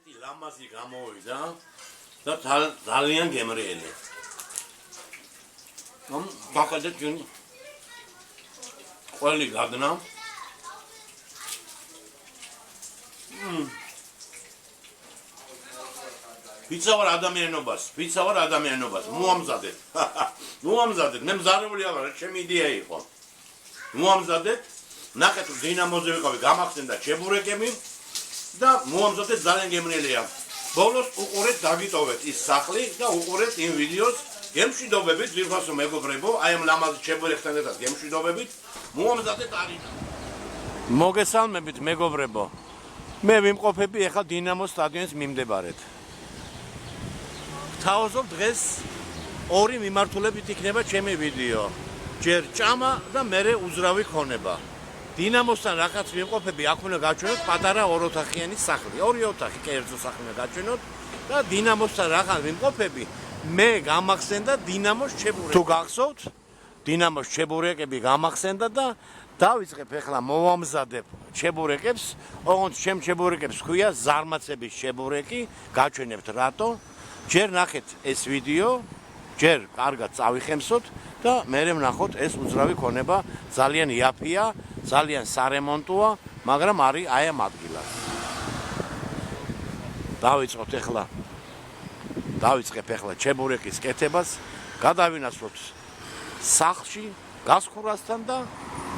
ესეთი ლამაზი გამოვიდა და ძალიან გემრიელი. გაკეთეთ ჩვენი ყველი გადნა. ვიცავარ ადამიანობას, მოამზადეთ. მოამზადეთ, მე მზარებული ვარ, ჩემი იდეა იყო. მოამზადეთ, ნახეთ დინამოზე ვიყავი, გამახსენდა ჩებურეკები და მოამზადეთ ძალიან გემრიელია. ბოლოს უყურეთ, დაგიტოვეთ ის სახლი და უყურეთ იმ ვიდეოს. გემშვიდობებით, ვიღაცო მეგობრებო, აი ამ ლამაზ ჩებურეკთან ერთად გემშვიდობებით, მოამზადეთ არინა. მოგესალმებით მეგობრებო. მე ვიმყოფები ახლა დინამოს სტადიონის მიმდებარედ. თავზობ დღეს ორი მიმართულებით იქნება ჩემი ვიდეო. ჯერ ჭამა და მერე უძრავი ქონება. დინამოსთან რაღაც ვიმყოფები, აქ უნდა გაჩვენოთ პატარა ოროთახიანი სახლი. ორი ოთახი კერძო სახლი უნდა გაჩვენოთ და დინამოსთან რაღაც ვიმყოფები. მე გამახსენდა დინამოს ჩებურეკები. თუ გახსოვთ, დინამოს ჩებურეკები გამახსენდა და დავიწყებ ახლა მოვამზადებ ჩებურეკებს. ოღონდ ჩემ ჩებურეკებს ქვია ზარმაცების ჩებურეკი, გაჩვენებთ რატო. ჯერ ნახეთ ეს ვიდეო, ჯერ კარგად წავიხემსოთ და მერე ვნახოთ ეს უძრავი ქონება. ძალიან იაფია, ძალიან სარემონტოა, მაგრამ არის აი ამ ადგილას. დავიწყებ ახლა ჩებურეკის კეთებას, გადავინაცვლოთ სახლში გასხურასთან და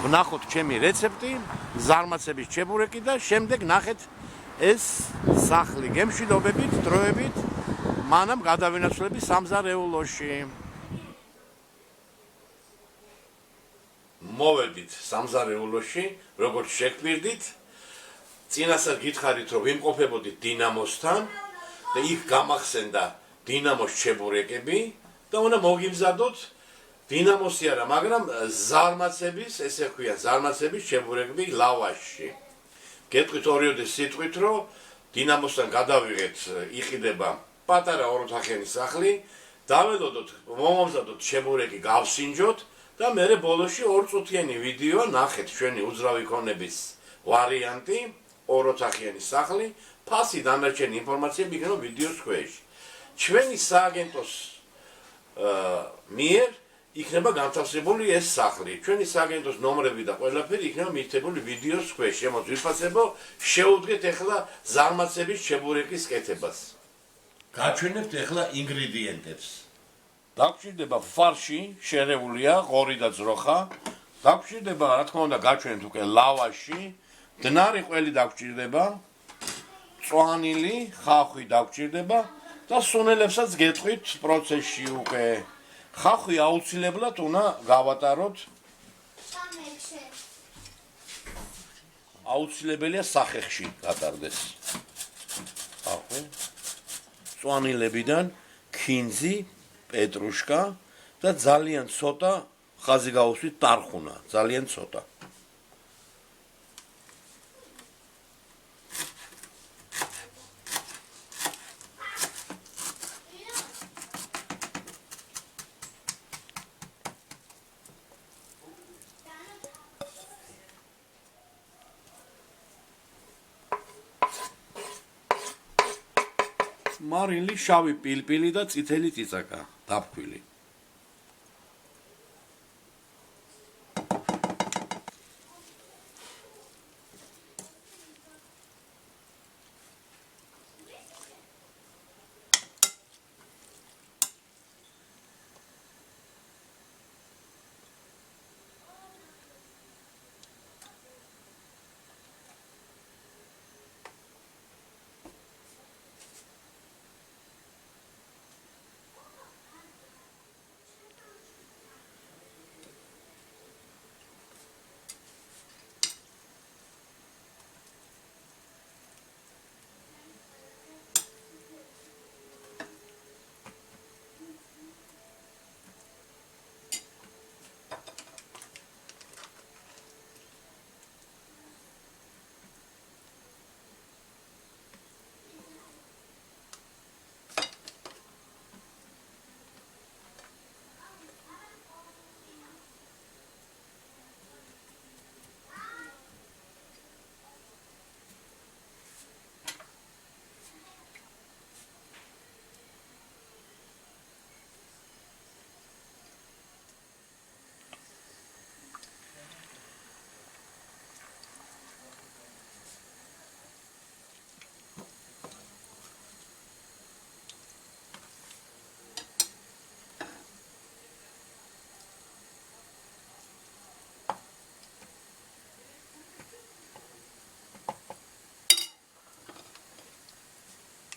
ვნახოთ ჩემი რეცეპტი, ზარმაცების ჩებურეკი და შემდეგ ნახეთ ეს სახლი. გემშვიდობებით, დროებით, მანამ გადავინაცვლები სამზარეულოში. მოვედით სამზარეულოში, როგორც შეგვირდით. წინასწარ გითხარით, რომ ვიმყოფებოდით დინამოსთან და იქ გამახსენდა დინამოს ჩებურეკები და უნდა მოგიმზადოთ დინამოსი არა, მაგრამ ზარმაცების, ესე ქვია, ზარმაცების ჩებურეკები ლავაშში. გეტყვით ორიოდე სიტყვით, რომ დინამოსთან გადავიღეთ, იყიდება პატარა ოროთახიანი სახლი, დაველოდოთ, მომამზადოთ ჩებურეკი, გავსინჯოთ და მერე ბოლოში ორწუთიანი ვიდეო ნახეთ ჩვენი უძრავი ქონების ვარიანტი, ოროთახიანი სახლი, ფასი დანარჩენი ინფორმაციები იქნება ვიდეოს ქვეშ. ჩვენი სააგენტოს მიერ იქნება განთავსებული ეს სახლი. ჩვენი სააგენტოს ნომრები და ყველაფერი იქნება მითითებული ვიდეოს ქვეშ. შემოც ვიფასებო, შეუდგეთ ახლა ზარმაცების ჩებურეკის კეთებას. გაჩვენებთ ახლა ინგრედიენტებს. დაგჭირდება ფარში, შერეულია, ღორი და ძროხა. დაგჭირდება, რა თქმა უნდა, გაჩვენებთ უკვე ლავაში, დნარი ყველი დაგჭირდება, წვანილი, ხახვი დაგჭირდება და სუნელებსაც გეტყვით პროცესში უკვე. ხახვი აუცილებლად უნდა გავატაროთ. აუცილებელია სახეხში გატარდეს. ხახვი. წვანილებიდან ქინძი, პეტრუშკა და ძალიან ცოტა ხაზი გაუსვით ტარხუნა, ძალიან ცოტა. მარილი, შავი პილპილი და წითელი წიწაკა დაფქვილი.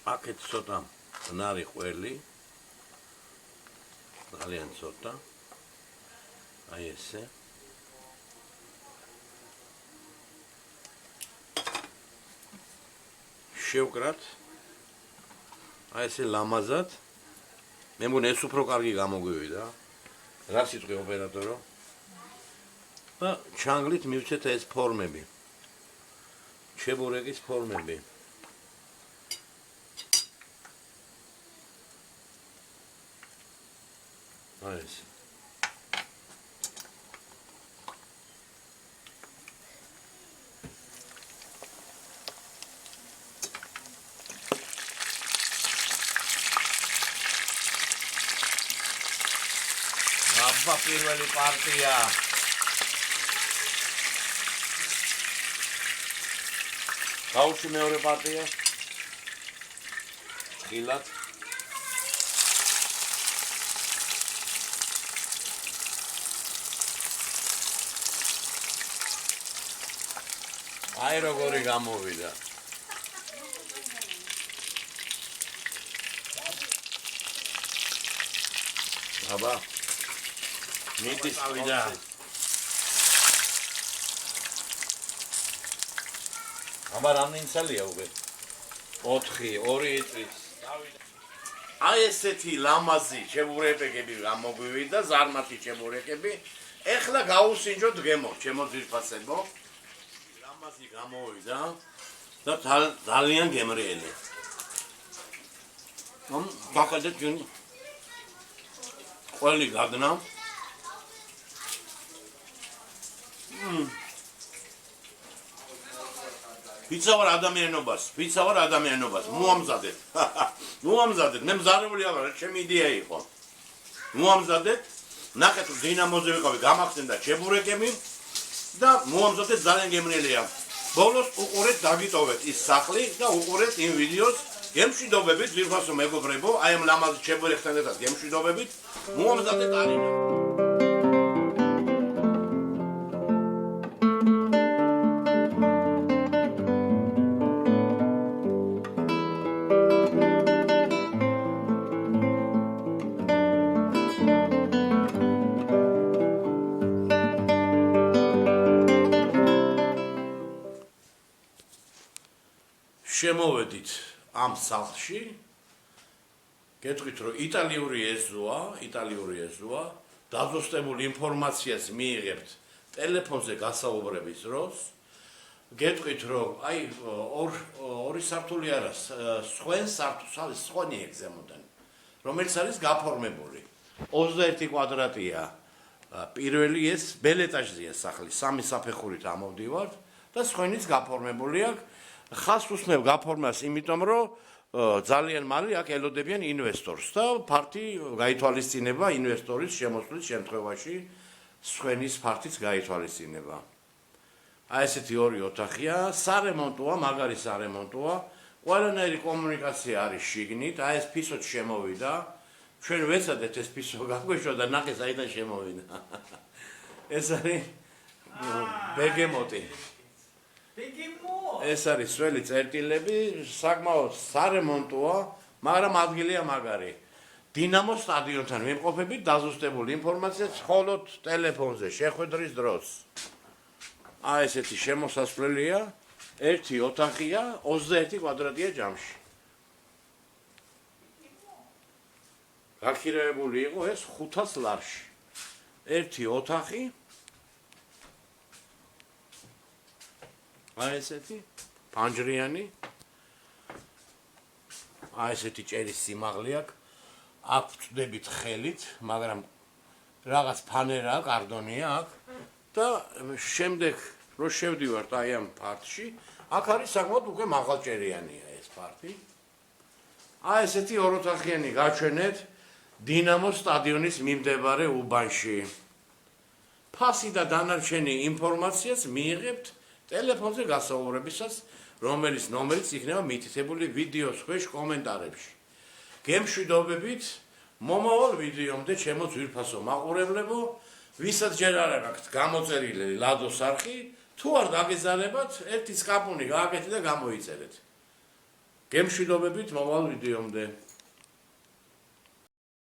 აქეთ ცოტა ნარი ყველი. ძალიან ცოტა. აი ესე. შევკრათ. აი ესე ლამაზად. მე მგონი ეს უფრო კარგი გამოგვივიდა. რა სიტყვი ოპერატორო? და ჩანგლით მივცეთ ეს ფორმები. ჩებურეკის ფორმები. აი ეს. აბა პირველი პარტია. გაუჩი მეორე პარტია. ხილად. აი როგორი გამოვიდა. აბა მიდის ავიდა. აბა რამდენი წელია უკვე? 4, 2 წლის. აი ესეთი ლამაზი ჩებურეკები გამოგვივიდა, ზარმათი ჩებურეკები. ეხლა გაუსინჯოთ გემო, ჩემო ძირფასებო. ლამაზი გამოვიდა და ძალიან გემრიელი. ბაკადა ჩვენ ყველი გადნა. ვიცავარ ადამიანობას, მოამზადეთ. მოამზადეთ, მე მზარებული აღარ, ჩემი იდეა იყო. მოამზადეთ, ნახეთ დინამოზე ვიყავი, გამახსენდა ჩებურეკები და მოამზადეთ ძალიან გემრიელია. ბოლოს უყურეთ, დაგიტოვეთ ის სახლი და უყურეთ იმ ვიდეოს, გემშვიდობებით, ძირფასო მეგობრებო, აი ამ ლამაზ ჩებურეკთან ერთად გემშვიდობებით, მოამზადეთ არინა. შემოვედით ამ სახლში. გეტყვით რომ იტალიური ეზოა, დაზუსტებულ ინფორმაციას მიიღებთ ტელეფონზე გასაუბრების დროს. გეტყვით რომ აი ორი სართული არა, სხვენი ეგზემოდან, რომელიც არის გაფორმებული. 21 კვადრატია. პირველი ეს ბელ ეტაჟზეა სახლი, 3 საფეხურით ამოვდივართ და სხვენიც გაფორმებული აქვს. ხას უსმევ გაფორმას, იმიტომ რომ ძალიან მალე აქ ელოდებიან ინვესტორს და ფართი გაითვალისწინება ინვესტორის შემოსვლის შემთხვევაში სხვენის ფართიც გაითვალისწინება. აი ესეთი ორი ოთახია, სარემონტოა, მაგარი სარემონტოა, ყველანაირი კომუნიკაცია არის შიგნით, აი ეს ფისოც შემოვიდა. ჩვენ ვეცადეთ ეს ფისო გაგვეშვა და ნახე საიდან შემოვიდა. ეს არის ბეგემოტი. ეს არის სველი წერტილები, საკმაოდ სარემონტოა, მაგრამ ადგილია მაგარი. დინამო სტადიონთან მიმყოფებით დაზუსტებული ინფორმაცია მხოლოდ ტელეფონზე შეხვედრის დროს. აი ესეთი შემოსასვლელია, ერთი ოთახია, 21 კვადრატია ჯამში. გაქირეებული იყო ეს 500 ლარში. ერთი ოთახი აი ესეთი პანჯრიანი. აი ესეთი ჭერის სიმაღლე აქვს. აქ ვწდებით ხელით, მაგრამ რაღაც ფანერა, კარდონია აქ და შემდეგ რო შევდივართ აი ამ პარტში, აქ არის საკმაოდ უკვე მაღალჭერიანია ეს პარტი. აი ესეთი ოროთახიანი გაჩვენეთ დინამო სტადიონის მიმდებარე უბანში. ფასი და დანარჩენი ინფორმაციას მიიღებთ ტელეფონზე გასაუბრებისას, რომელიც ნომერიც იქნება მითითებული ვიდეოს ქვეშ კომენტარებში. გემშვიდობებით, მომავალ ვიდეომდე ჩემო ძვირფასო მაყურებლებო, ვისაც ჯერ არ აქვს გამოწერილი ლადოს არხი, თუ არ დაგეზარებათ, ერთი სკაპუნი გააკეთეთ და გამოიწერეთ. გემშვიდობებით მოვალ ვიდეომდე.